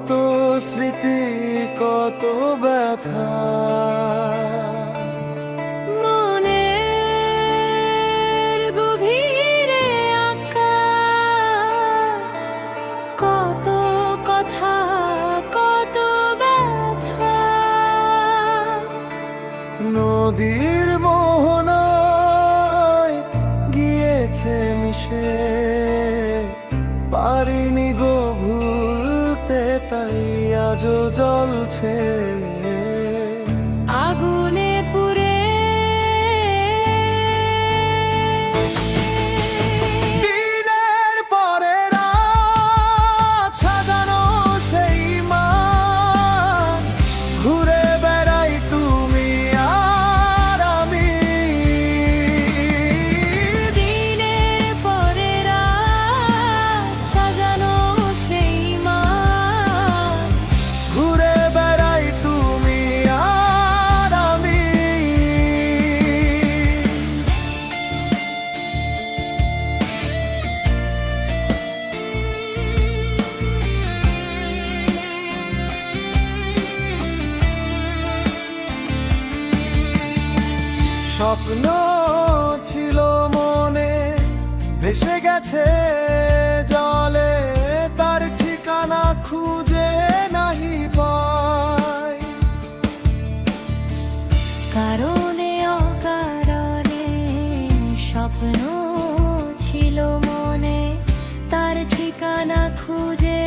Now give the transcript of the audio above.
কত স্মৃতি, কত ব্যথা মনের গভীরে আঁকা, কত কথা, কত ব্যথা। নদীর মোহনায় গিয়েছে মিশে, পারিনি গো ভুলতে, তাই আজও জ্বলছে। আগুনে পুড়ে দিনের পরে রাত সাজানো সেই মাঠ, ঘুরে বেড়াই তুমি আর আমি। দিনের পরে রাত সাজানো সেই মাঠ, ঘুরে বেড়াই তুমি আর আমি। স্বপ্ন ছিল মনে, ভেসে গেছে জলে, তার ঠিকানা খুঁজে নাহি পাই। কারণে অকারণে স্বপ্ন ছিল মনে, তার ঠিকানা খুঁজে